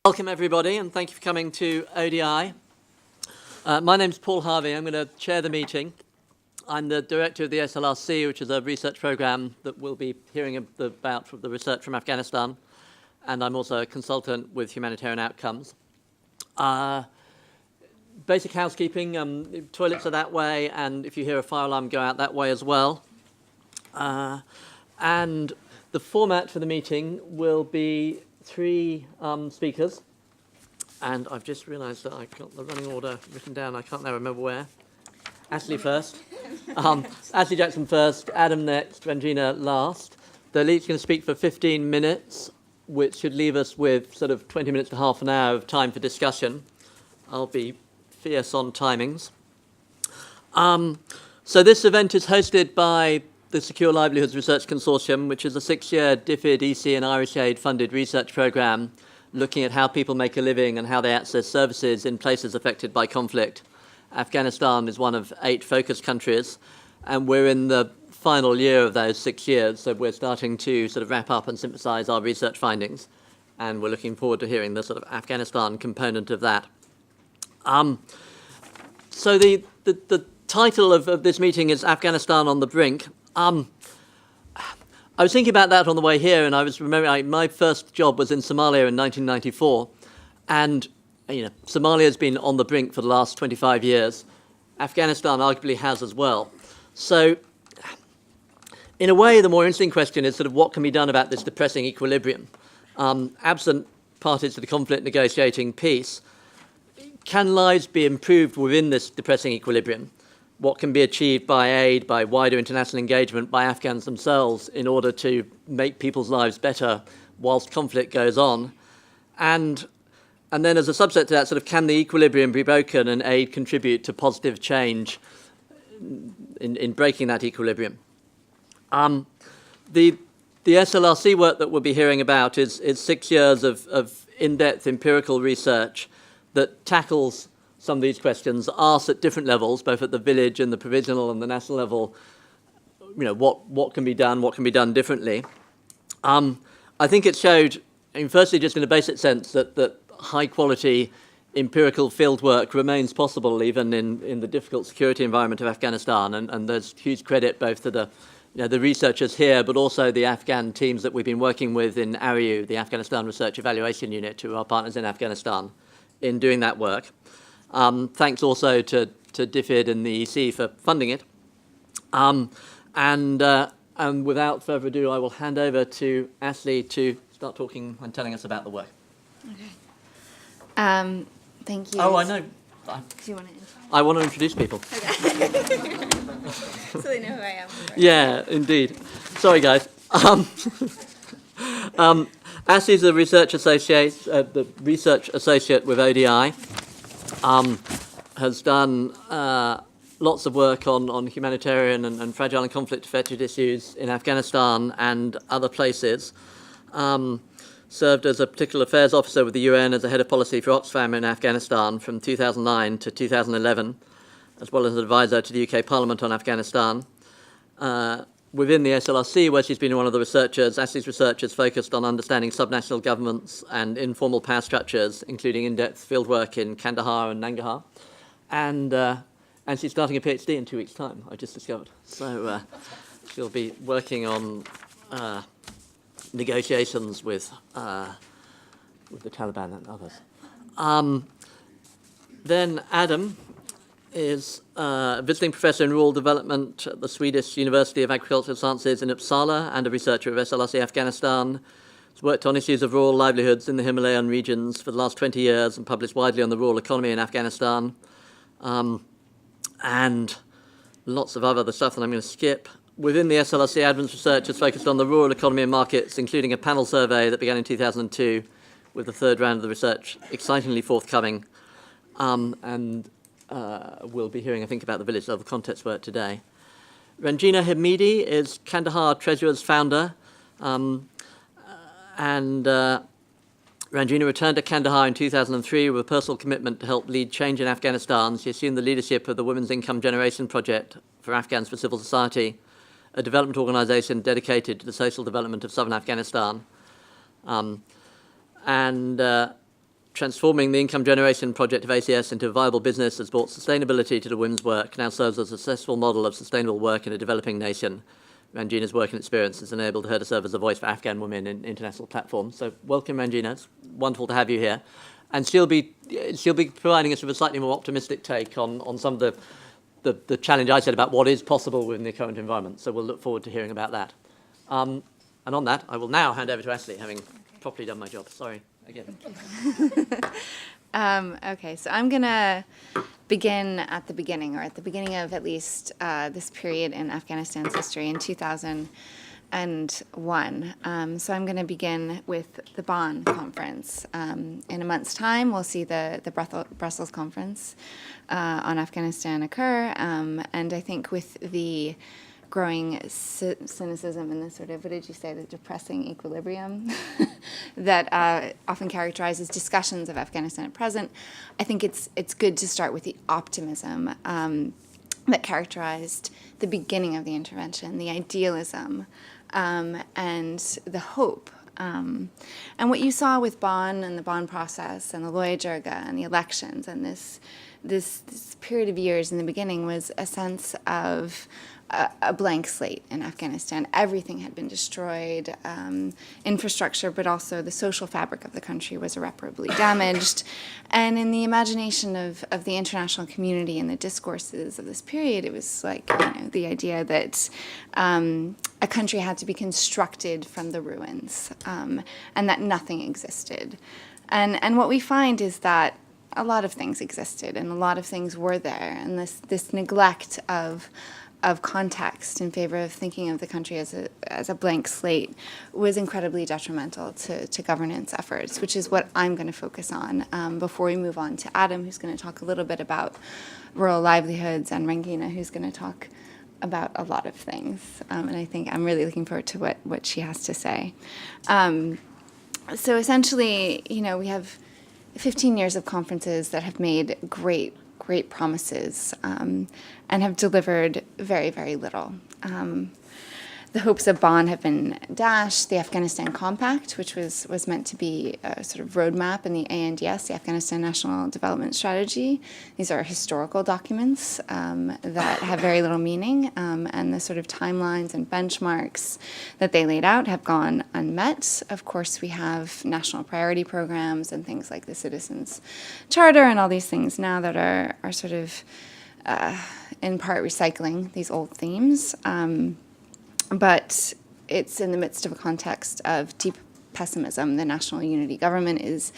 Welcome everybody, and thank you for coming to ODI. My name's Paul Harvey. I'm going to chair the meeting. I'm the director of the SLRC, which is a research program that we'll be hearing about from the research from Afghanistan, and I'm also a consultant with humanitarian outcomes. Basic housekeeping, toilets are that way, and if you hear a fire alarm, go out that way as well. And the format for the meeting will be three speakers, and I've just realised that I've got the running order written down. I can't now remember where. Ashley first. Ashley Jackson first, Adam next, Ranjina last. They're each going to speak for 15 minutes, which should leave us with sort of 20 minutes to half an hour of time for discussion. I'll be fierce on timings. So this event is hosted by the Secure Livelihoods Research Consortium, which is a 6-year DFID, EC and Irish Aid funded research programme looking at how people make a living and how they access services in places affected by conflict. Afghanistan is one of 8 focus countries, and we're in the final year of those 6 years, so we're starting to sort of wrap up and synthesise our research findings, and we're looking forward to hearing the sort of Afghanistan component of that. So the title of this meeting is Afghanistan on the Brink. I was thinking about that on the way here, and I was remembering my first job was in Somalia in 1994, and Somalia has been on the brink for the last 25 years. Afghanistan arguably has as well. So, in a way, the more interesting question is sort of what can be done about this depressing equilibrium. Absent parties to the conflict negotiating peace, can lives be improved within this depressing equilibrium? What can be achieved by aid, by wider international engagement, by Afghans themselves in order to make people's lives better whilst conflict goes on? And then as a subset to that, sort of can the equilibrium be broken and aid contribute to positive change in breaking that equilibrium? The SLRC work that we'll be hearing about is 6 years of in-depth empirical research that tackles some of these questions, asked at different levels, both at the village and the provincial and the national level, what can be done differently. I think it showed, firstly, just in a basic sense, that high-quality empirical fieldwork remains possible even in the difficult security environment of Afghanistan, and there's huge credit both to the researchers here, but also the Afghan teams that we've been working with in ARIU, the Afghanistan Research Evaluation Unit, who are our partners in Afghanistan, in doing that work. Thanks also to DFID and the EC for funding it. And without further ado, I will hand over to Ashley to start talking and telling us about the work. Okay. Thank you. Oh, I know. Do you want to intro? I want to introduce people. Okay. So they know who I am. Yeah, indeed. Sorry, guys. Ashley's the research associate with ODI. Has done lots of work on humanitarian and fragile and conflict-affected issues in Afghanistan and other places. Served as a particular affairs officer with the UN as a head of policy for Oxfam in Afghanistan from 2009 to 2011, as well as an advisor to the UK Parliament on Afghanistan. Within the SLRC, where she's been one of the researchers, Ashley's research is focused on understanding subnational governments and informal power structures, including in-depth fieldwork in Kandahar and Nangarhar. And she's starting a PhD in 2 weeks' time, I just discovered. So she'll be working on negotiations with the Taliban and others. Then Adam is a visiting professor in rural development at the Swedish University of Agricultural Sciences in Uppsala and a researcher of SLRC Afghanistan. He's worked on issues of rural livelihoods in the Himalayan regions for the last 20 years and published widely on the rural economy in Afghanistan. And lots of other stuff that I'm going to skip. Within the SLRC, Adam's research is focused on the rural economy and markets, including a panel survey that began in 2002 with the third round of the research excitingly forthcoming. We'll be hearing, I think, about the village level context work today. Ranjina Hamidi is Kandahar Treasurer's founder, and Ranjina returned to Kandahar in 2003 with a personal commitment to help lead change in Afghanistan. She assumed the leadership of the Women's Income Generation Project for Afghans for Civil Society, a development organisation dedicated to the social development of southern Afghanistan. transforming the income generation project of ACS into a viable business has brought sustainability to the women's work, now serves as a successful model of sustainable work in a developing nation. Ranjina's work and experience has enabled her to serve as a voice for Afghan women in international platforms. So welcome, Ranjina. It's wonderful to have you here. And she'll be providing us with a slightly more optimistic take on some of the challenge I said about what is possible within the current environment. So we'll look forward to hearing about that. And on that, I will now hand over to Ashley, having properly done my job. Sorry again. Okay, so I'm going to begin at the beginning, or at the beginning of at least this period in Afghanistan's history in 2001. So I'm going to begin with the Bonn conference. In a month's time, we'll see the Brussels conference on Afghanistan occur. And I think with the growing cynicism and the sort of, what did you say, the depressing equilibrium that often characterizes discussions of Afghanistan at present, I think it's good to start with the optimism that characterized the beginning of the intervention, the idealism, and the hope. And what you saw with Bonn and the Bonn process and the Loya Jirga and the elections and this period of years in the beginning was a sense of a blank slate in Afghanistan. Everything had been destroyed, infrastructure, but also the social fabric of the country was irreparably damaged. And in the imagination of the international community and the discourses of this period, it was like, the idea that a country had to be constructed from the ruins, and that nothing existed. And what we find is that a lot of things existed and a lot of things were there, and this neglect of context in favor of thinking of the country as a blank slate was incredibly detrimental to governance efforts, which is what I'm going to focus on before we move on to Adam, who's going to talk a little bit about rural livelihoods, and Rangina, who's going to talk about a lot of things. And I think I'm really looking forward to what she has to say. So essentially, we have 15 years of conferences that have made great promises and have delivered very, very little. The hopes of Bonn have been dashed. The Afghanistan Compact, which was meant to be a sort of roadmap, and the ANDS, the Afghanistan National Development Strategy. These are historical documents that have very little meaning, and the sort of timelines and benchmarks that they laid out have gone unmet. Of course, we have national priority programs and things like the Citizens Charter and all these things now that are sort of in part recycling these old themes. But it's in the midst of a context of deep pessimism. The national unity government is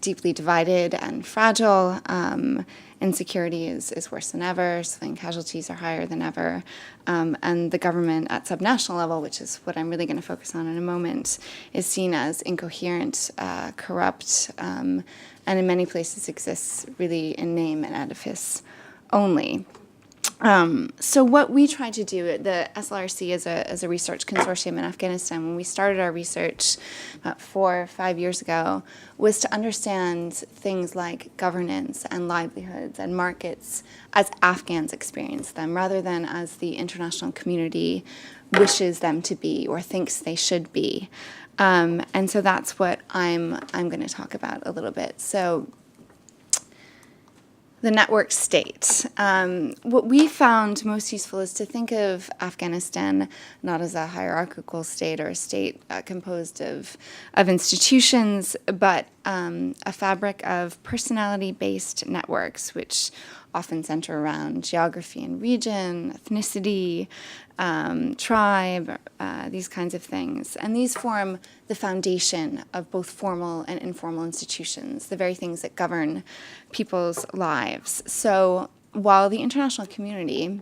deeply divided and fragile. Insecurity is worse than ever. Civilian casualties are higher than ever. And the government at subnational level, which is what I'm really going to focus on in a moment, is seen as incoherent, corrupt, and in many places exists really in name and edifice only. So what we tried to do, the SLRC is a research consortium in Afghanistan, when we started our research about 4 or 5 years ago, was to understand things like governance and livelihoods and markets as Afghans experience them, rather than as the international community wishes them to be or thinks they should be. And so that's what I'm going to talk about a little bit. So the network state. What we found most useful is to think of Afghanistan not as a hierarchical state or a state composed of institutions, but a fabric of personality-based networks, which often center around geography and region, ethnicity, tribe, these kinds of things. And these form the foundation of both formal and informal institutions, the very things that govern people's lives. So while the international community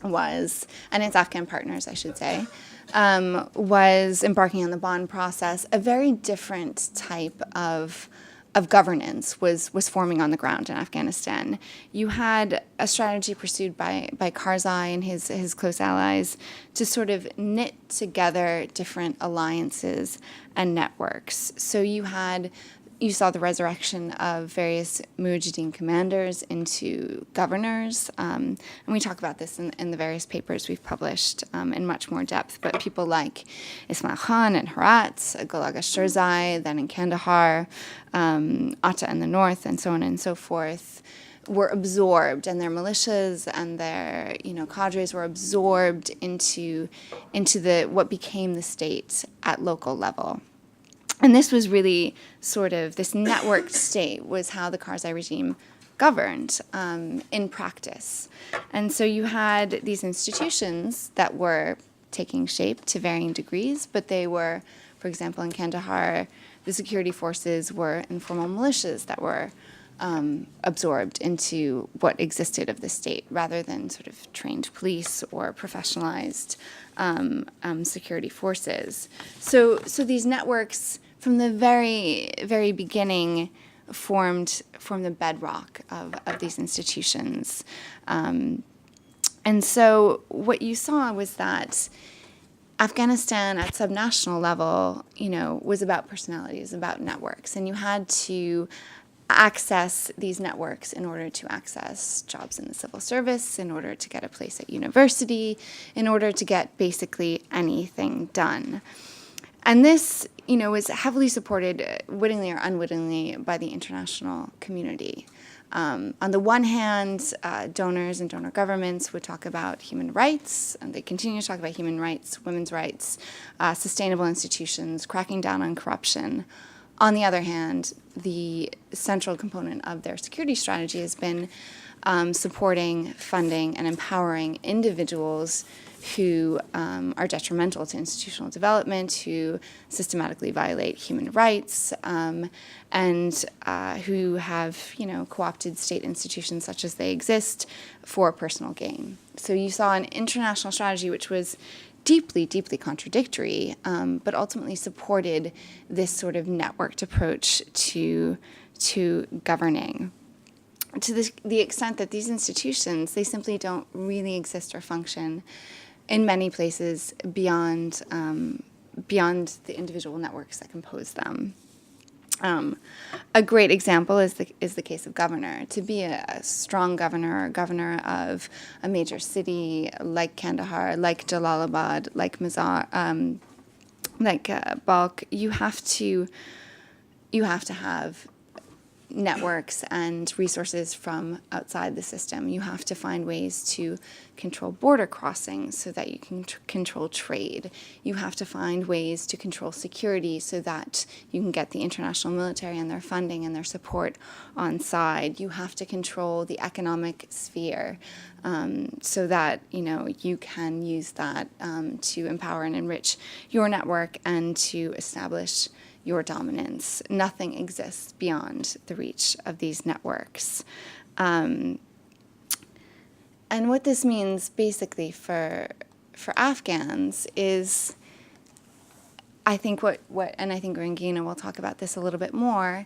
was, and its Afghan partners, I should say, was embarking on the Bonn process, a very different type of governance was forming on the ground in Afghanistan. You had a strategy pursued by Karzai and his close allies to sort of knit together different alliances and networks. So you had You saw the resurrection of various mujahideen commanders into governors. And we talk about this in the various papers we've published in much more depth. But people like Ismail Khan in Herat, Gulaga Shirzai, then in Kandahar, Atta in the north, and so on and so forth, were absorbed, and their militias and their cadres were absorbed into what became the state at local level. And this was really sort of, this networked state was how the Karzai regime governed in practice. And so you had these institutions that were taking shape to varying degrees, but they were, for example, in Kandahar, the security forces were informal militias that were absorbed into what existed of the state, rather than sort of trained police or professionalized security forces. So these networks, from the very, very beginning, formed the bedrock of these institutions. And so what you saw was that Afghanistan at subnational level, was about personalities, about networks, and you had to access these networks in order to access jobs in the civil service, in order to get a place at university, in order to get basically anything done. And this, was heavily supported, wittingly or unwittingly, by the international community. On the one hand, donors and donor governments would talk about human rights, and they continue to talk about human rights, women's rights, sustainable institutions, cracking down on corruption. On the other hand, the central component of their security strategy has been supporting, funding, and empowering individuals who are detrimental to institutional development, who systematically violate human rights, and who have, co-opted state institutions such as they exist for personal gain. So you saw an international strategy which was deeply, deeply contradictory, but ultimately supported this sort of networked approach to governing. To the extent that these institutions, they simply don't really exist or function in many places beyond the individual networks that compose them. A great example is the case of governor. To be a strong governor, or governor of a major city like Kandahar, like Jalalabad, like Mazar, like Balkh, you have to have networks and resources from outside the system. You have to find ways to control border crossings so that you can control trade. You have to find ways to control security so that you can get the international military and their funding and their support on side. You have to control the economic sphere so that you can use that to empower and enrich your network and to establish your dominance. Nothing exists beyond the reach of these networks. And what this means basically for Afghans is, I think and I think Rangina will talk about this a little bit more,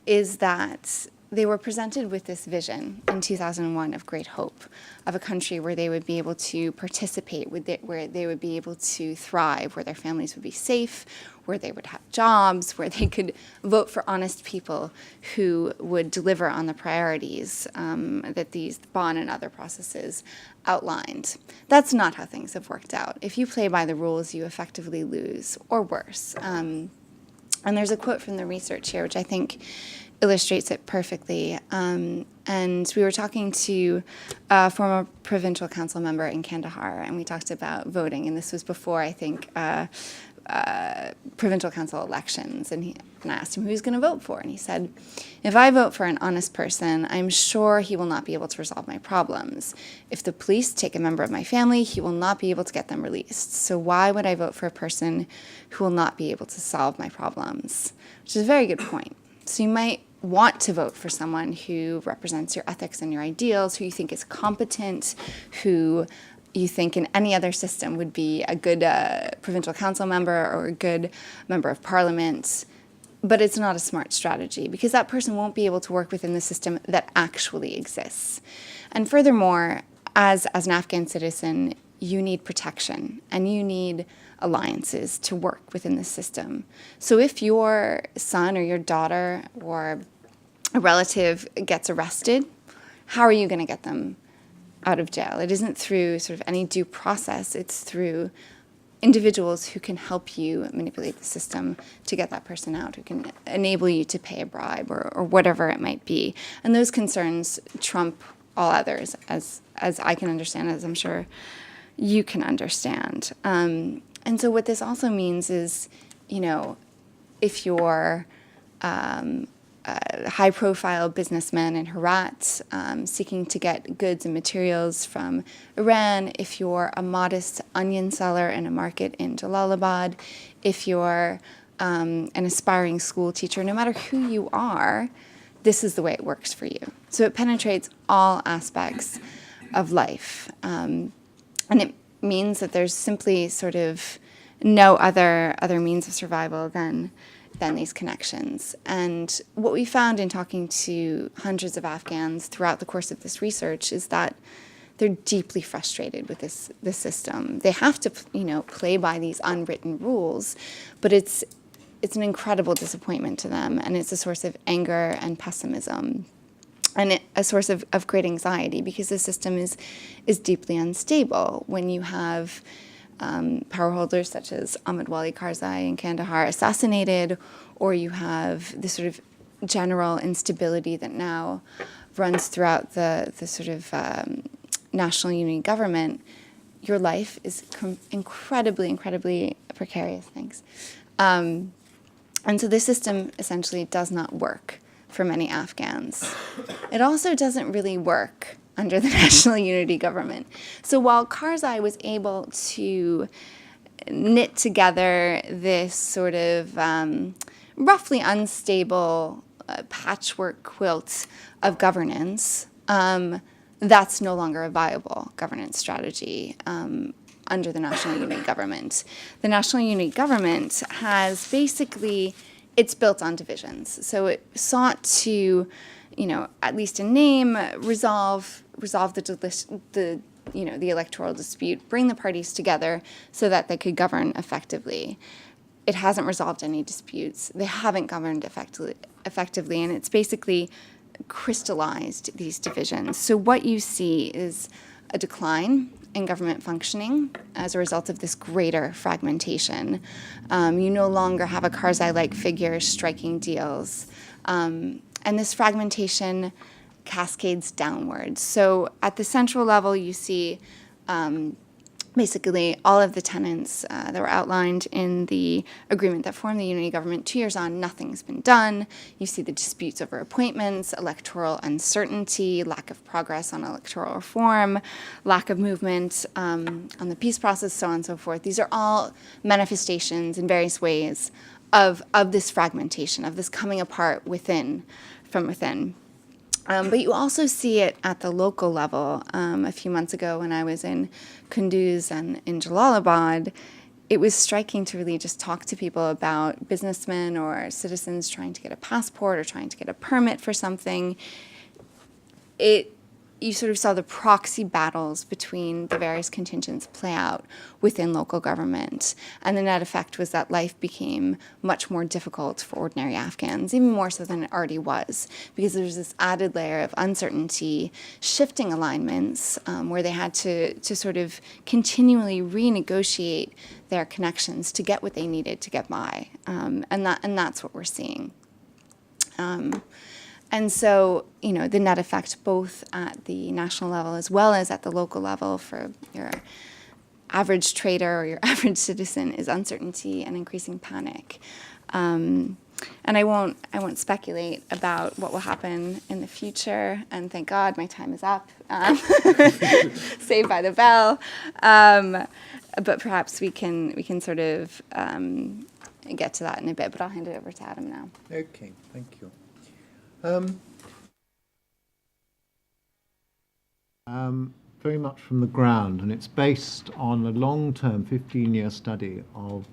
is that they were presented with this vision in 2001 of great hope, of a country where they would be able to participate, where they would be able to thrive, where their families would be safe, where they would have jobs, where they could vote for honest people who would deliver on the priorities that these bond and other processes outlined. That's not how things have worked out. If you play by the rules, you effectively lose, or worse. And there's a quote from the research here, which I think illustrates it perfectly. And we were talking to a former provincial council member in Kandahar, and we talked about voting, and this was before, I think, provincial council elections, and I asked him who he was going to vote for, and he said, if I vote for an honest person, I'm sure he will not be able to resolve my problems. If the police take a member of my family, he will not be able to get them released. So why would I vote for a person who will not be able to solve my problems? Which is a very good point. So you might want to vote for someone who represents your ethics and your ideals, who you think is competent, who you think in any other system would be a good provincial council member or a good member of parliament. But it's not a smart strategy, because that person won't be able to work within the system that actually exists. And furthermore, as an Afghan citizen, you need protection and you need alliances to work within the system. So if your son or your daughter or a relative gets arrested, how are you going to get them out of jail? It isn't through sort of any due process. It's through individuals who can help you manipulate the system to get that person out, who can enable you to pay a bribe or whatever it might be. And those concerns trump all others, as I can understand, as I'm sure you can understand. And so what this also means is, you know, if you're a high-profile businessman in Herat seeking to get goods and materials from Iran, if you're a modest onion seller in a market in Jalalabad, if you're an aspiring school teacher, no matter who you are, this is the way it works for you. So it penetrates all aspects of life. And it means that there's simply sort of no other means of survival than these connections. And what we found in talking to hundreds of Afghans throughout the course of this research is that they're deeply frustrated with this system. They have to, play by these unwritten rules, but it's an incredible disappointment to them, and it's a source of anger and pessimism, and a source of great anxiety, because the system is deeply unstable. When you have power holders such as Ahmad Wali Karzai in Kandahar assassinated, or you have this sort of general instability that now runs throughout the sort of national unity government, your life is incredibly, incredibly precarious. Thanks. And so this system essentially does not work for many Afghans. It also doesn't really work under the national unity government. So while Karzai was able to knit together this sort of roughly unstable patchwork quilt of governance, that's no longer a viable governance strategy under the national unity government. The national unity government has basically, it's built on divisions. So it sought to, at least in name, resolve the electoral dispute, bring the parties together so that they could govern effectively. It hasn't resolved any disputes. They haven't governed effectively, and it's basically crystallized these divisions. So what you see is a decline in government functioning as a result of this greater fragmentation. You no longer have a Karzai-like figure striking deals. And this fragmentation cascades downwards. So at the central level, you see basically all of the tenets that were outlined in the agreement that formed the unity government. 2 years on, nothing's been done. You see the disputes over appointments, electoral uncertainty, lack of progress on electoral reform, lack of movement on the peace process, so on and so forth. These are all manifestations in various ways of this fragmentation, of this coming apart from within. But you also see it at the local level. A few months ago when I was in Kunduz and in Jalalabad, it was striking to really just talk to people about businessmen or citizens trying to get a passport or trying to get a permit for something. You sort of saw the proxy battles between the various contingents play out within local government. And the net effect was that life became much more difficult for ordinary Afghans, even more so than it already was, because there's this added layer of uncertainty, shifting alignments, where they had to sort of continually renegotiate their connections to get what they needed to get by. And that's what we're seeing. And so, the net effect both at the national level as well as at the local level for your average trader or your average citizen is uncertainty and increasing panic. And I won't speculate about what will happen in the future. And thank God my time is up. Saved by the bell. But perhaps we can sort of get to that in a bit. But I'll hand it over to Adam now. Okay, thank you. Very much from the ground, and it's based on a long-term 15-year study of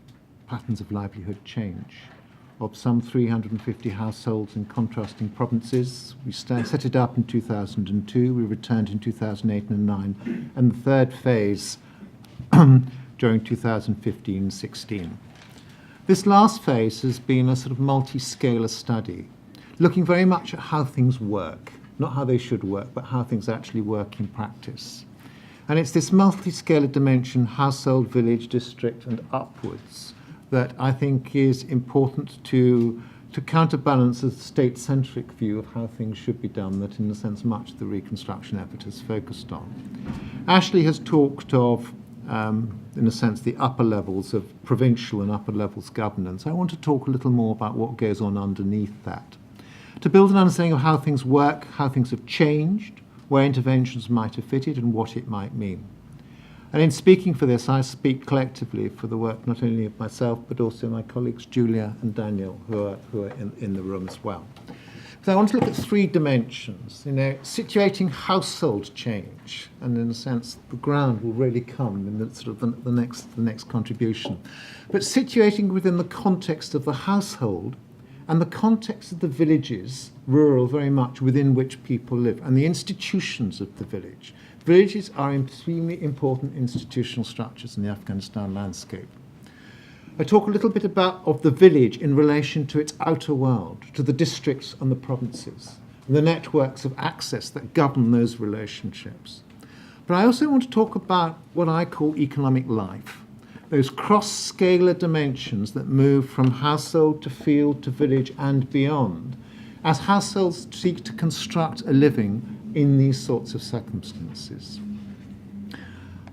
patterns of livelihood change of some 350 households in contrasting provinces. We set it up in 2002, we returned in 2008 and 2009, and the third phase during 2015-16. This last phase has been a sort of multi-scalar study, looking very much at how things work, not how they should work, but how things actually work in practice. And it's this multi-scalar dimension, household, village, district, and upwards, that I think is important to counterbalance a state-centric view of how things should be done that, in a sense, much of the reconstruction effort is focused on. Ashley has talked of, in a sense, the upper levels of provincial and upper levels governance. I want to talk a little more about what goes on underneath that, to build an understanding of how things work, how things have changed, where interventions might have fitted, and what it might mean. And in speaking for this, I speak collectively for the work not only of myself, but also my colleagues Julia and Daniel, who are in the room as well. So I want to look at three dimensions, situating household change, and in a sense, the ground will really come in the, sort of the next contribution. But situating within the context of the household and the context of the villages, rural very much, within which people live, and the institutions of the village. Villages are extremely important institutional structures in the Afghanistan landscape. I talk a little bit of the village in relation to its outer world, to the districts and the provinces, and the networks of access that govern those relationships. But I also want to talk about what I call economic life, those cross-scalar dimensions that move from household to field to village and beyond, as households seek to construct a living in these sorts of circumstances.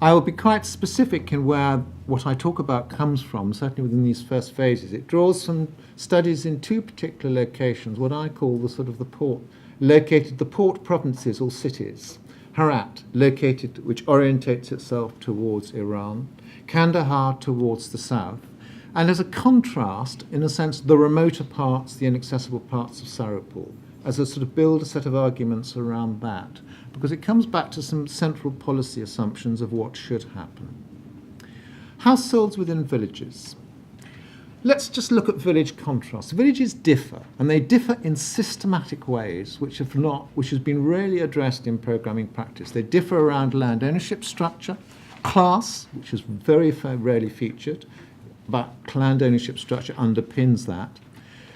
I will be quite specific in where what I talk about comes from, certainly within these first phases. It draws from studies in two particular locations, what I call the sort of the port provinces or cities. Herat, located, which orientates itself towards Iran, Kandahar towards the south, and as a contrast, in a sense, the remoter parts, the inaccessible parts of Saripur, as a sort of build a set of arguments around that, because it comes back to some central policy assumptions of what should happen. Households within villages. Let's just look at village contrasts. Villages differ, and they differ in systematic ways, which has been rarely addressed in programming practice. They differ around land ownership structure, class, which is very rarely featured, but land ownership structure underpins that.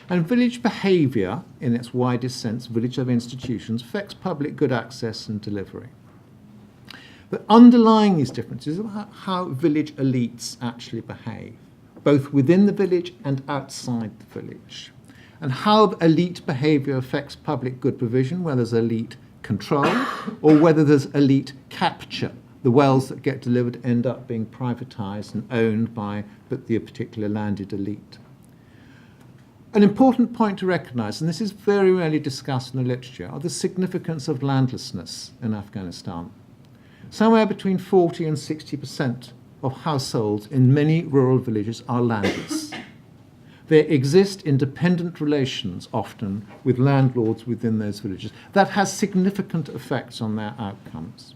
And village behaviour, in its widest sense, village of institutions, affects public good access and delivery. But underlying these differences is how village elites actually behave, both within the village and outside the village, and how elite behaviour affects public good provision, whether there's elite control or whether there's elite capture. The wells that get delivered end up being privatised and owned by the particular landed elite. An important point to recognise, and this is very rarely discussed in the literature, are the significance of landlessness in Afghanistan. Somewhere between 40 and 60% of households in many rural villages are landless. There exist independent relations often with landlords within those villages. That has significant effects on their outcomes.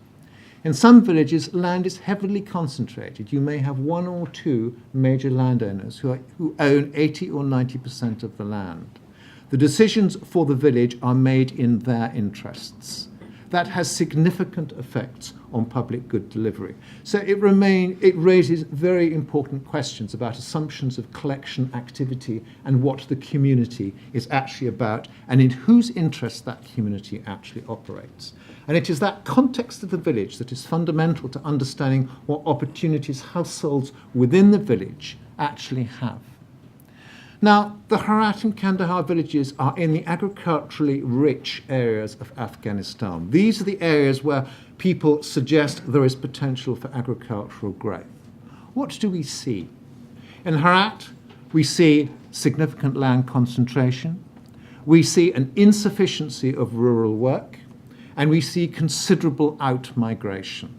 In some villages, land is heavily concentrated. You may have one or two major landowners who own 80 or 90% of the land. The decisions for the village are made in their interests. That has significant effects on public good delivery. So it raises very important questions about assumptions of collection activity and what the community is actually about and in whose interest that community actually operates. And it is that context of the village that is fundamental to understanding what opportunities households within the village actually have. Now, the Herat and Kandahar villages are in the agriculturally rich areas of Afghanistan. These are the areas where people suggest there is potential for agricultural growth. What do we see? In Herat, we see significant land concentration, we see an insufficiency of rural work, and we see considerable out-migration.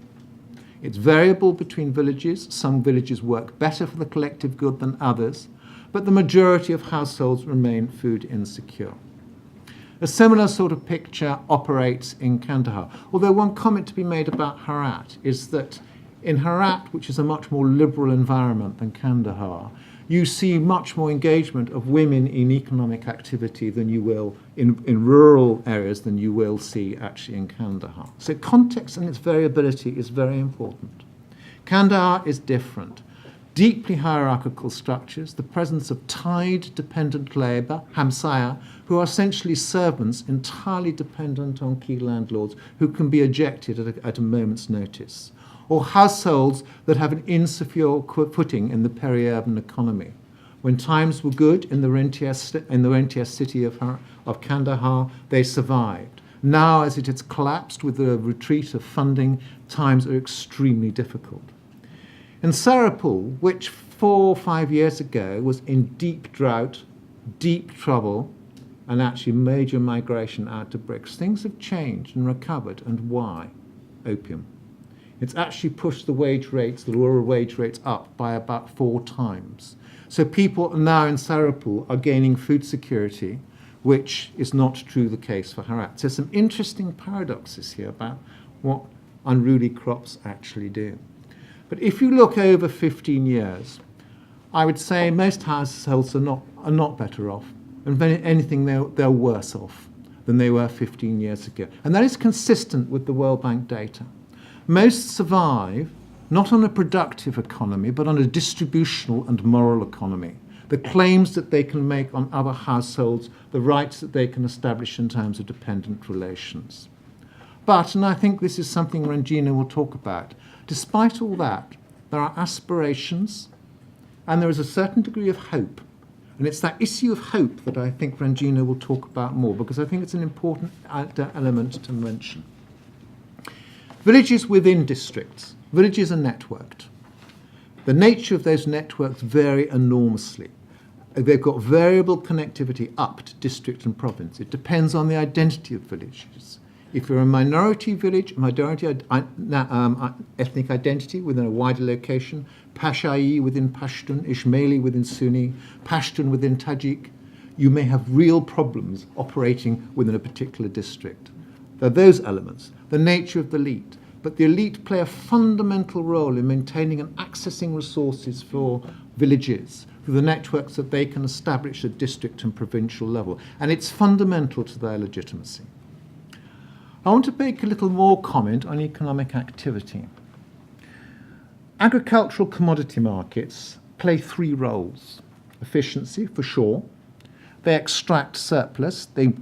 It's variable between villages. Some villages work better for the collective good than others, but the majority of households remain food insecure. A similar sort of picture operates in Kandahar, although one comment to be made about Herat is that in Herat, which is a much more liberal environment than Kandahar, you see much more engagement of women in economic activity than you will in rural areas than you will see actually in Kandahar. So context and its variability is very important. Kandahar is different. Deeply hierarchical structures, the presence of tide-dependent labour, hamsaya, who are essentially servants entirely dependent on key landlords who can be ejected at a moment's notice, or households that have an insecure footing in the peri-urban economy. When times were good in the rentier city of Kandahar, they survived. Now, as it has collapsed with the retreat of funding, times are extremely difficult. In Sarapul, which 4 or 5 years ago was in deep drought, deep trouble, and actually major migration out to bricks, things have changed and recovered. And why? Opium. It's actually pushed the wage rates, the rural wage rates, up by about 4 times. So people now in Sarapul are gaining food security, which is not true the case for Herat. So some interesting paradoxes here about what unruly crops actually do. But if you look over 15 years, I would say most households are not better off. And if anything, they're worse off than they were 15 years ago. And that is consistent with the World Bank data. Most survive not on a productive economy, but on a distributional and moral economy. The claims that they can make on other households, the rights that they can establish in terms of dependent relations. But, and I think this is something Ranjina will talk about, despite all that, there are aspirations and there is a certain degree of hope. And it's that issue of hope that I think Ranjina will talk about more, because I think it's an important element to mention. Villages within districts. Villages are networked. The nature of those networks vary enormously. They've got variable connectivity up to district and province. It depends on the identity of villages. If you're a minority village, ethnic identity within a wider location, Pashai within Pashtun, Ismaili within Sunni, Pashtun within Tajik, you may have real problems operating within a particular district. There are those elements, the nature of the elite. But the elite play a fundamental role in maintaining and accessing resources for villages through the networks that they can establish at district and provincial level. And it's fundamental to their legitimacy. I want to make a little more comment on economic activity. Agricultural commodity markets play 3 roles. Efficiency, for sure. They extract surplus. They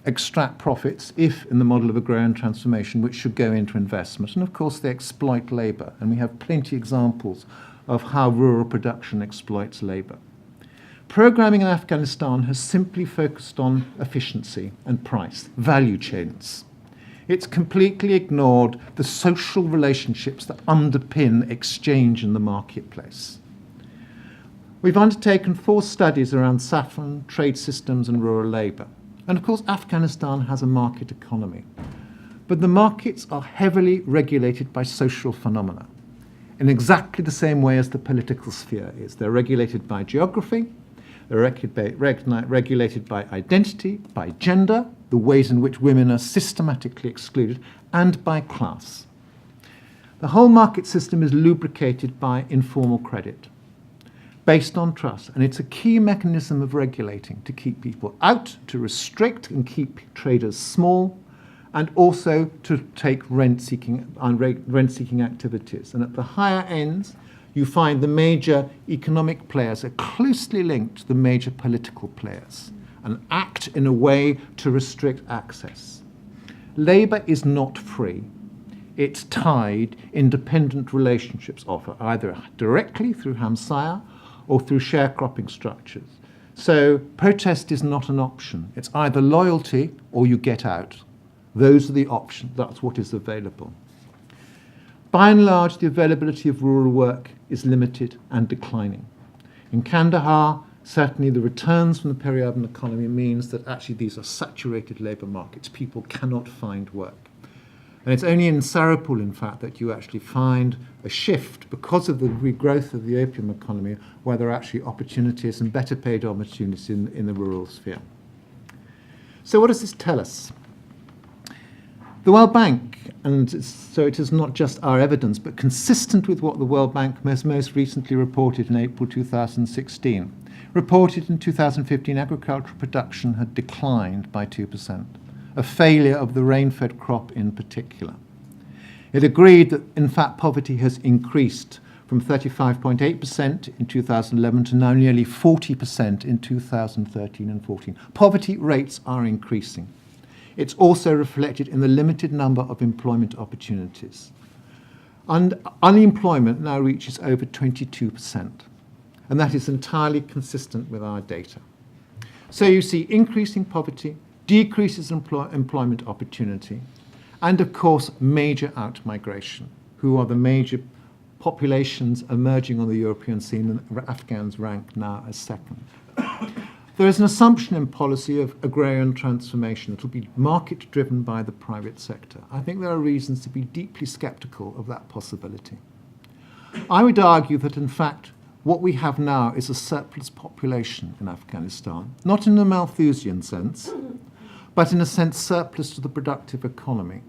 extract profits, if in the model of agrarian transformation, which should go into investment. And of course, they exploit labour. And we have plenty of examples of how rural production exploits labour. Programming in Afghanistan has simply focused on efficiency and price, value chains. It's completely ignored the social relationships that underpin exchange in the marketplace. We've undertaken 4 studies around saffron, trade systems, and rural labour. And of course, Afghanistan has a market economy. But the markets are heavily regulated by social phenomena in exactly the same way as the political sphere is. They're regulated by geography, they're regulated by identity, by gender, the ways in which women are systematically excluded, and by class. The whole market system is lubricated by informal credit, based on trust, and it's a key mechanism of regulating to keep people out, to restrict and keep traders small, and also to take rent-seeking activities. And at the higher ends, you find the major economic players are closely linked to the major political players and act in a way to restrict access. Labour is not free. It's tied in dependent relationships offer, either directly through hamsaya or through sharecropping structures. So protest is not an option. It's either loyalty or you get out. Those are the options. That's what is available. By and large, the availability of rural work is limited and declining. In Kandahar, certainly the returns from the peri-urban economy means that actually these are saturated labour markets. People cannot find work. And it's only in Sarapul, in fact, that you actually find a shift because of the regrowth of the opium economy, where there are actually opportunities and better paid opportunities in the rural sphere. So what does this tell us? The World Bank, and so it is not just our evidence, but consistent with what the World Bank most recently reported in April 2016, reported in 2015 agricultural production had declined by 2%, a failure of the rain-fed crop in particular. It agreed that, in fact, poverty has increased from 35.8% in 2011 to now nearly 40% in 2013 and 14. Poverty rates are increasing. It's also reflected in the limited number of employment opportunities. And unemployment now reaches over 22%, and that is entirely consistent with our data. So you see increasing poverty, decreases employment opportunity, and of course major out-migration, who are the major populations emerging on the European scene, and Afghans rank now as second. There is an assumption in policy of agrarian transformation. It will be market-driven by the private sector. I think there are reasons to be deeply sceptical of that possibility. I would argue that, in fact, what we have now is a surplus population in Afghanistan, not in a Malthusian sense, but in a sense surplus to the productive economy.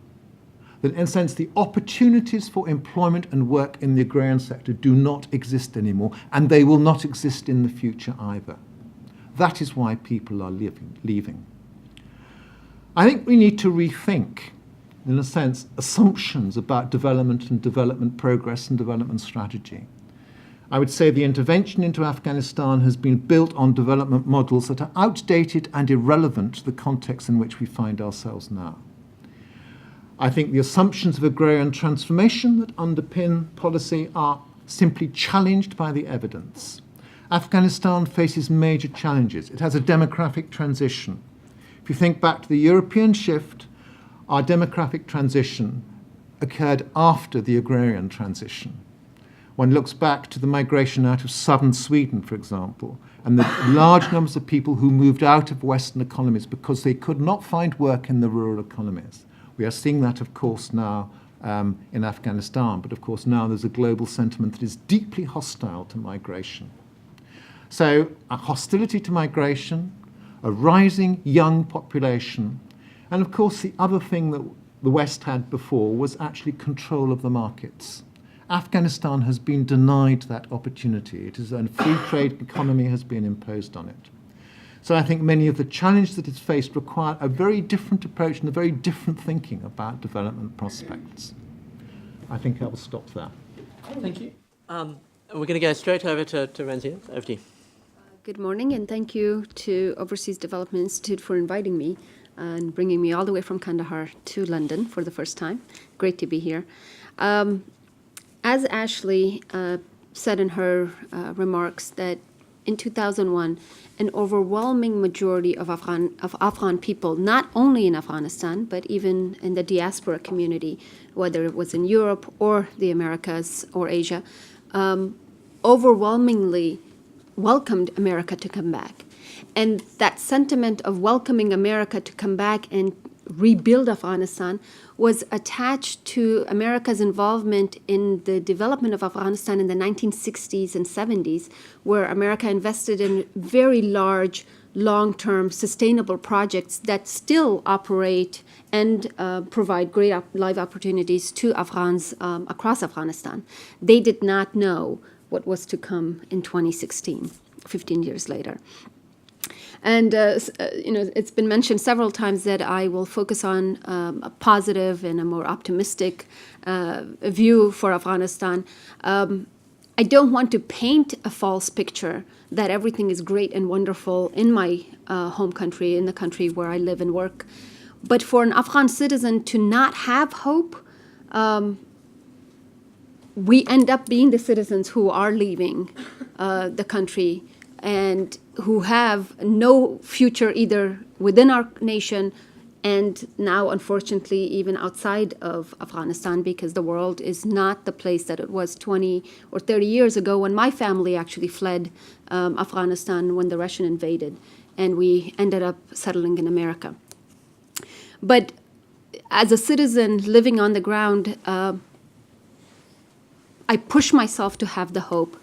That in a sense the opportunities for employment and work in the agrarian sector do not exist anymore, and they will not exist in the future either. That is why people are leaving. I think we need to rethink, in a sense, assumptions about development and development progress and development strategy. I would say the intervention into Afghanistan has been built on development models that are outdated and irrelevant to the context in which we find ourselves now. I think the assumptions of agrarian transformation that underpin policy are simply challenged by the evidence. Afghanistan faces major challenges. It has a demographic transition. If you think back to the European shift, our demographic transition occurred after the agrarian transition. One looks back to the migration out of southern Sweden, for example, and the large numbers of people who moved out of Western economies because they could not find work in the rural economies. We are seeing that, of course, now in Afghanistan, but of course now there's a global sentiment that is deeply hostile to migration. So a hostility to migration, a rising young population, and of course the other thing that the West had before was actually control of the markets. Afghanistan has been denied that opportunity. It is a free trade economy has been imposed on it. So I think many of the challenges that it's faced require a very different approach and a very different thinking about development prospects. I think I will stop there. Thank you. We're going to go straight over to Renzia. Over to you. Good morning, and thank you to Overseas Development Institute for inviting me and bringing me all the way from Kandahar to London for the first time. Great to be here. As Ashley said in her remarks, that in 2001, an overwhelming majority of Afghan people, not only in Afghanistan, but even in the diaspora community, whether it was in Europe or the Americas or Asia, overwhelmingly welcomed America to come back. And that sentiment of welcoming America to come back and rebuild Afghanistan was attached to America's involvement in the development of Afghanistan in the 1960s and 70s, where America invested in very large, long-term, sustainable projects that still operate and provide great life opportunities to Afghans across Afghanistan. They did not know what was to come in 2016, 15 years later. And it's been mentioned several times that I will focus on a positive and a more optimistic view for Afghanistan. I don't want to paint a false picture that everything is great and wonderful in my home country, in the country where I live and work. But for an Afghan citizen to not have hope, we end up being the citizens who are leaving the country and who have no future either within our nation and now, unfortunately, even outside of Afghanistan, because the world is not the place that it was 20 or 30 years ago when my family actually fled Afghanistan when the Russian invaded, and we ended up settling in America. But as a citizen living on the ground, I push myself to have the hope,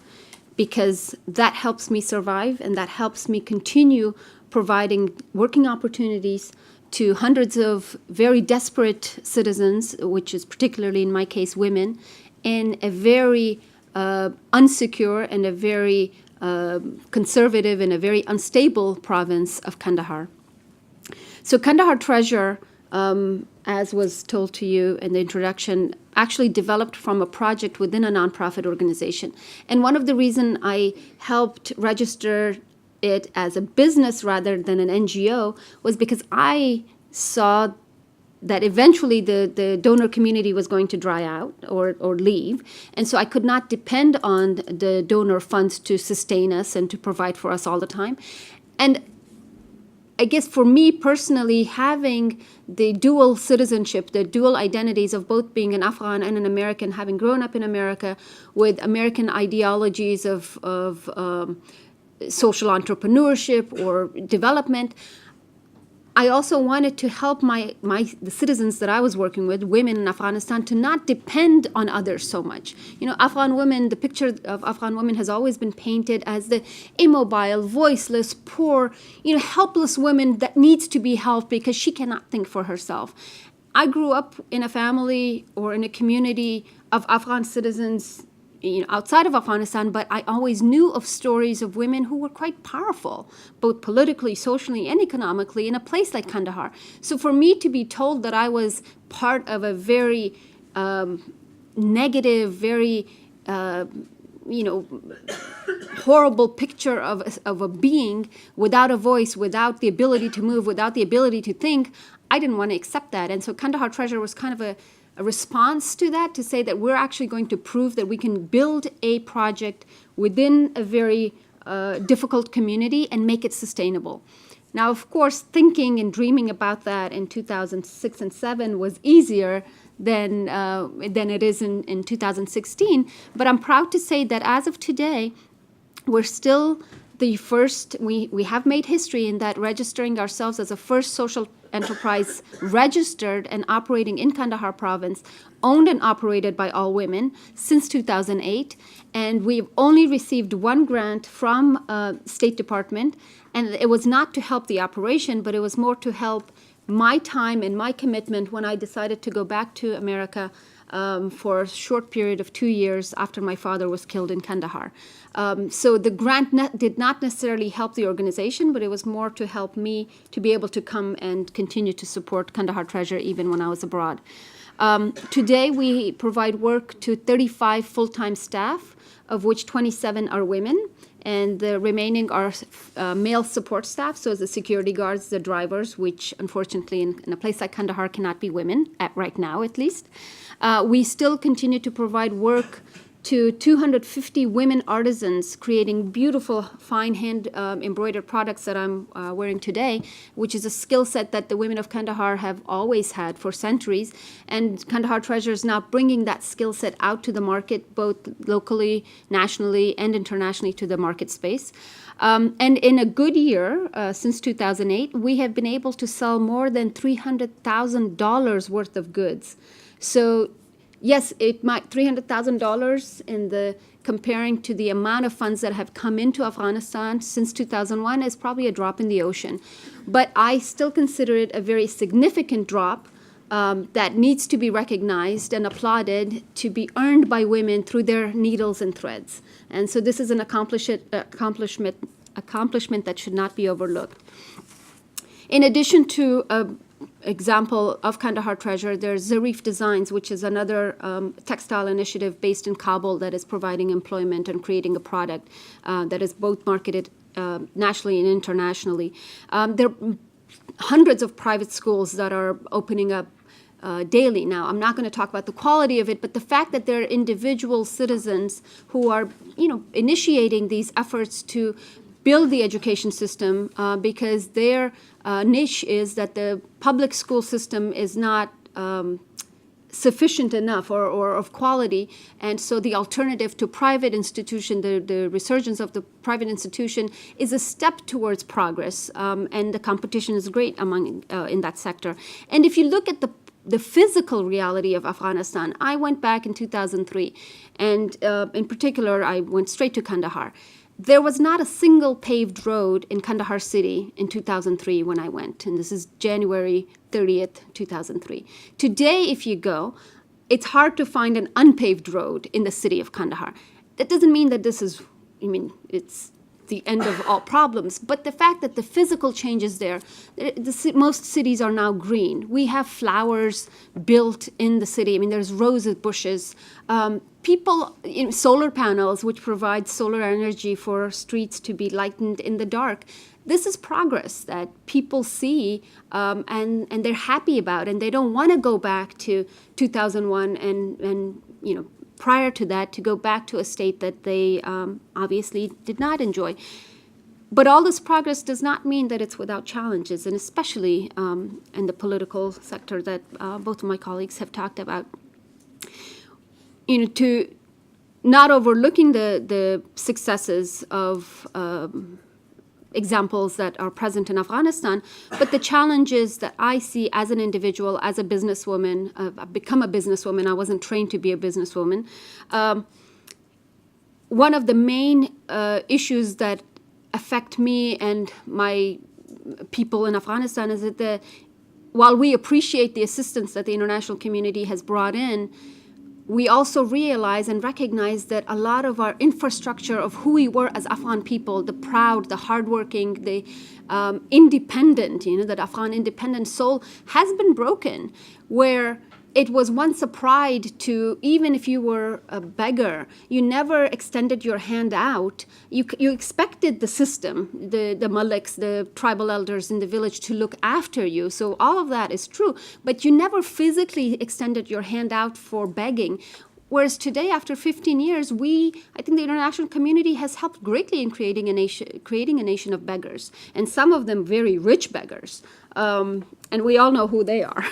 because that helps me survive and that helps me continue providing working opportunities to hundreds of very desperate citizens, which is particularly in my case women, in a very unsecure and a very conservative and a very unstable province of Kandahar. So Kandahar Treasure, as was told to you in the introduction, actually developed from a project within a nonprofit organization. And one of the reasons I helped register it as a business rather than an NGO was because I saw that eventually the donor community was going to dry out or leave. And so I could not depend on the donor funds to sustain us and to provide for us all the time. And I guess for me personally, having the dual citizenship, the dual identities of both being an Afghan and an American, having grown up in America with American ideologies of social entrepreneurship or development, I also wanted to help the citizens that I was working with, women in Afghanistan, to not depend on others so much. You know, Afghan women, the picture of Afghan women has always been painted as the immobile, voiceless, poor, helpless woman that needs to be helped because she cannot think for herself. I grew up in a family or in a community of Afghan citizens outside of Afghanistan, but I always knew of stories of women who were quite powerful, both politically, socially, and economically, in a place like Kandahar. So for me to be told that I was part of a very negative, very horrible picture of a being without a voice, without the ability to move, without the ability to think, I didn't want to accept that. And so Kandahar Treasure was kind of a response to that, to say that we're actually going to prove that we can build a project within a very difficult community and make it sustainable. Now, of course, thinking and dreaming about that in 2006 and 2007 was easier than it is in 2016. But I'm proud to say that as of today, we're still the first, we have made history in that registering ourselves as a first social enterprise registered and operating in Kandahar province, owned and operated by all women since 2008. And we've only received one grant from State Department. And it was not to help the operation, but it was more to help my time and my commitment when I decided to go back to America for a short period of 2 years after my father was killed in Kandahar. So the grant did not necessarily help the organization, but it was more to help me to be able to come and continue to support Kandahar Treasure even when I was abroad. Today, we provide work to 35 full-time staff, of which 27 are women, and the remaining are male support staff, so the security guards, the drivers, which unfortunately in a place like Kandahar cannot be women, right now at least. We still continue to provide work to 250 women artisans creating beautiful fine hand embroidered products that I'm wearing today, which is a skill set that the women of Kandahar have always had for centuries. And Kandahar Treasure is now bringing that skill set out to the market, both locally, nationally, and internationally to the market space. And in a good year, since 2008, we have been able to sell more than $300,000 worth of goods. So yes, it might $300,000 in the comparing to the amount of funds that have come into Afghanistan since 2001 is probably a drop in the ocean. But I still consider it a very significant drop that needs to be recognized and applauded, to be earned by women through their needles and threads. And so this is an accomplishment that should not be overlooked. In addition to example of Kandahar Treasure, there's Zarif Designs, which is another textile initiative based in Kabul that is providing employment and creating a product that is both marketed nationally and internationally. There are hundreds of private schools that are opening up daily. Now, I'm not going to talk about the quality of it, but the fact that there are individual citizens who are, initiating these efforts to build the education system because their niche is that the public school system is not sufficient enough or of quality, and so the alternative to private institution, the resurgence of the private institution, is a step towards progress, and the competition is great among in that sector. And if you look at the physical reality of Afghanistan, I went back in 2003, and in particular, I went straight to Kandahar. There was not a single paved road in Kandahar city in 2003 when I went, and this is January 30th, 2003. Today, if you go, it's hard to find an unpaved road in the city of Kandahar. That doesn't mean that this is, it's the end of all problems. But the fact that the physical changes there, most cities are now green. We have flowers built in the city. I mean, there's roses bushes. People, solar panels, which provide solar energy for streets to be lightened in the dark. This is progress that people see and they're happy about, and they don't want to go back to 2001 and prior to that, to go back to a state that they obviously did not enjoy. But all this progress does not mean that it's without challenges, and especially in the political sector that both of my colleagues have talked about. To not overlooking the successes of examples that are present in Afghanistan, but the challenges that I see as an individual, as a businesswoman. I've become a businesswoman. I wasn't trained to be a businesswoman. One of the main issues that affect me and my people in Afghanistan is that while we appreciate the assistance that the international community has brought in, we also realize and recognize that a lot of our infrastructure of who we were as Afghan people, the proud, the hardworking, the independent, that Afghan independent soul has been broken, where it was once a pride to, even if you were a beggar, you never extended your hand out. You expected the system, the maliks, the tribal elders in the village to look after you. So all of that is true, but you never physically extended your hand out for begging. Whereas today, after 15 years, I think the international community has helped greatly in creating a nation of beggars, and some of them very rich beggars. And we all know who they are.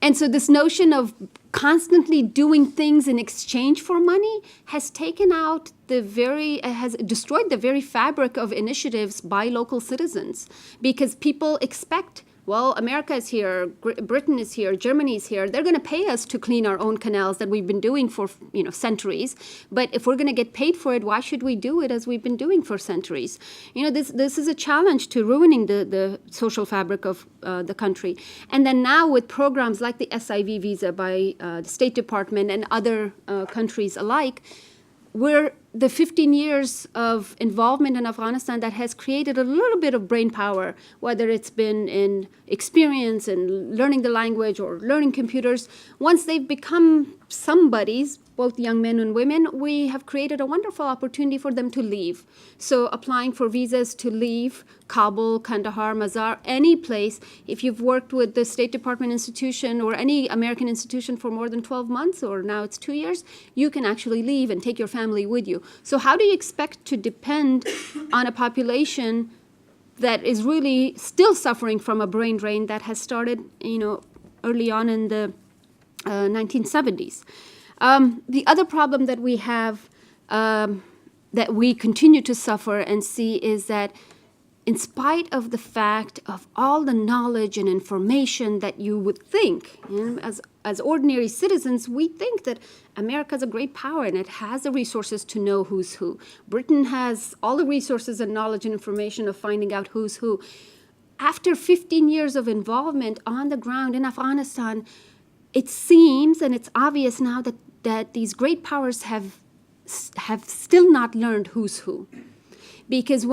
And so this notion of constantly doing things in exchange for money has has destroyed the very fabric of initiatives by local citizens, because people expect, well, America is here, Britain is here, Germany is here. They're going to pay us to clean our own canals that we've been doing for centuries. But if we're going to get paid for it, why should we do it as we've been doing for centuries? This is a challenge to ruining the social fabric of the country. And then now with programs like the SIV visa by the State Department and other countries alike, where the 15 years of involvement in Afghanistan that has created a little bit of brain power, whether it's been in experience and learning the language or learning computers, once they've become somebody's, both young men and women, we have created a wonderful opportunity for them to leave. So applying for visas to leave Kabul, Kandahar, Mazar, any place, if you've worked with the State Department institution or any American institution for more than 12 months, or now it's 2 years, you can actually leave and take your family with you. So how do you expect to depend on a population that is really still suffering from a brain drain that has started, early on in the 1970s? The other problem that we have, that we continue to suffer and see, is that in spite of the fact of all the knowledge and information that you would think, as ordinary citizens, we think that America is a great power and it has the resources to know who's who. Britain has all the resources and knowledge and information of finding out who's who. After 15 years of involvement on the ground in Afghanistan, it seems, and it's obvious now, that these great powers have still not learned who's who. Because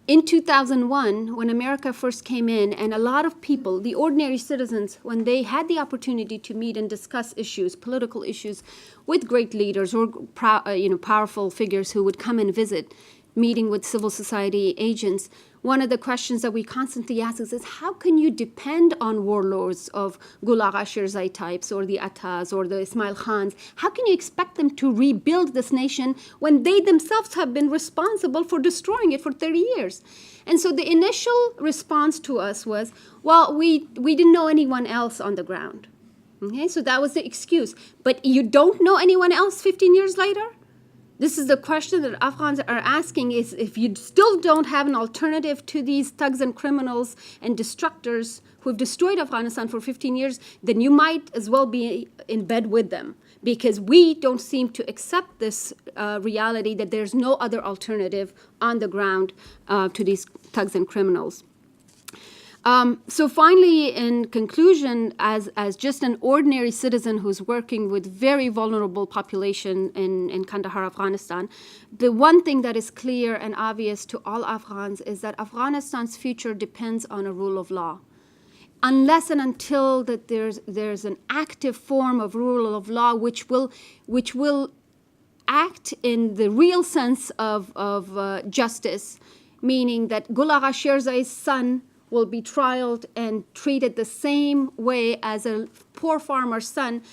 in 2001, when America first came in, and a lot of people, the ordinary citizens, when they had the opportunity to meet and discuss issues, political issues, with great leaders or powerful figures who would come and visit, meeting with civil society agents, one of the questions that we constantly ask is how can you depend on warlords of Gul Agha Shirzai types or the Attas or the Ismail Khans? How can you expect them to rebuild this nation when they themselves have been responsible for destroying it for 30 years? And so the initial response to us was, well, we didn't know anyone else on the ground. Okay, so that was the excuse. But you don't know anyone else 15 years later? This is the question that Afghans are asking, is if you still don't have an alternative to these thugs and criminals and destructors who have destroyed Afghanistan for 15 years, then you might as well be in bed with them, because we don't seem to accept this reality that there's no other alternative on the ground to these thugs and criminals. So finally, in conclusion, as just an ordinary citizen who's working with very vulnerable population in Kandahar, Afghanistan, the one thing that is clear and obvious to all Afghans is that Afghanistan's future depends on a rule of law. Unless and until that there's an active form of rule of law which will act in the real sense of justice, meaning that Gul Agha Sherzai's son will be trialed and treated the same way as a poor farmer's son.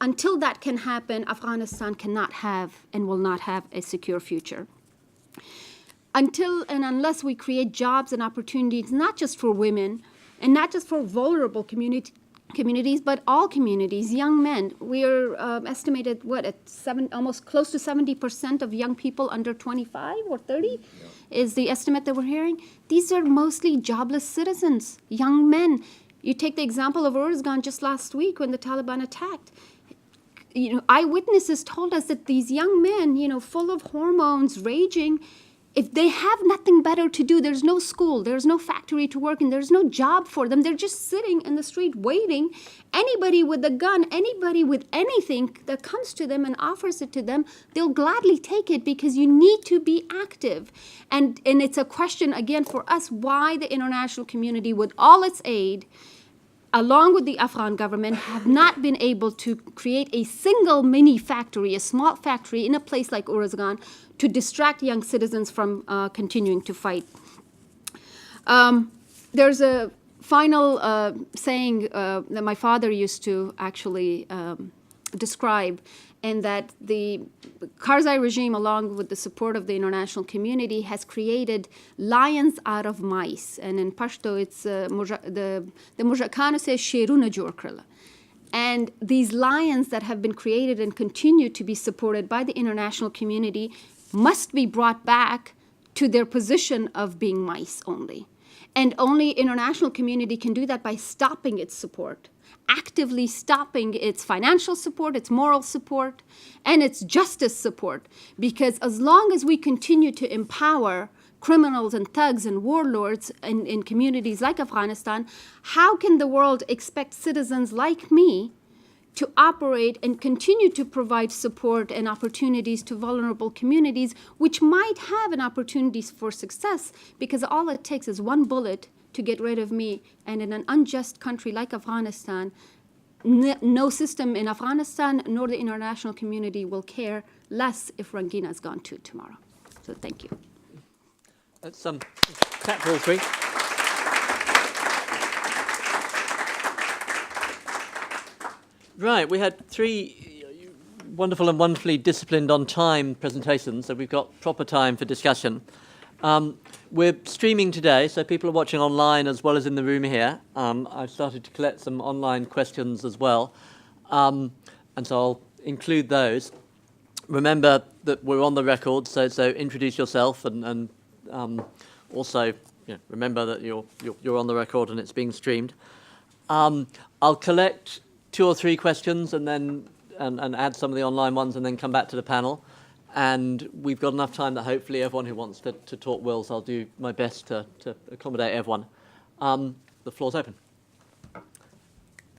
Until that can happen, Afghanistan cannot have and will not have a secure future. Until and unless we create jobs and opportunities, not just for women and not just for vulnerable communities, but all communities, young men. We are estimated, almost close to 70% of young people under 25 or 30 is the estimate that we're hearing. These are mostly jobless citizens, young men. You take the example of Uruzgan just last week when the Taliban attacked. Eyewitnesses told us that these young men, full of hormones, raging, if they have nothing better to do, there's no school, there's no factory to work in, there's no job for them, they're just sitting in the street waiting. Anybody with a gun, anybody with anything that comes to them and offers it to them, they'll gladly take it because you need to be active. And it's a question, again, for us, why the international community, with all its aid, along with the Afghan government, have not been able to create a single mini factory, a small factory in a place like Uruzgan to distract young citizens from continuing to fight. There's a final saying that my father used to actually describe, and that the Karzai regime, along with the support of the international community, has created lions out of mice. And in Pashto, it's the Mujakano says Sheruna Jorkrala. And these lions that have been created and continue to be supported by the international community must be brought back to their position of being mice only. And only international community can do that by stopping its support, actively stopping its financial support, its moral support, and its justice support. Because as long as we continue to empower criminals and thugs and warlords in communities like Afghanistan, how can the world expect citizens like me to operate and continue to provide support and opportunities to vulnerable communities, which might have an opportunities for success, because all it takes is one bullet to get rid of me. And in an unjust country like Afghanistan, no system in Afghanistan nor the international community will care less if Rangina is gone too tomorrow. So thank you. That's clap for all three. Right, we had three wonderful and wonderfully disciplined on time presentations, so we've got proper time for discussion. We're streaming today, so people are watching online as well as in the room here. I've started to collect some online questions as well, and so I'll include those. Remember that we're on the record, so introduce yourself, and also remember that you're on the record and it's being streamed. I'll collect 2 or 3 questions and then and add some of the online ones and then come back to the panel. And we've got enough time that hopefully everyone who wants to talk will, so I'll do my best to accommodate everyone. The floor's open.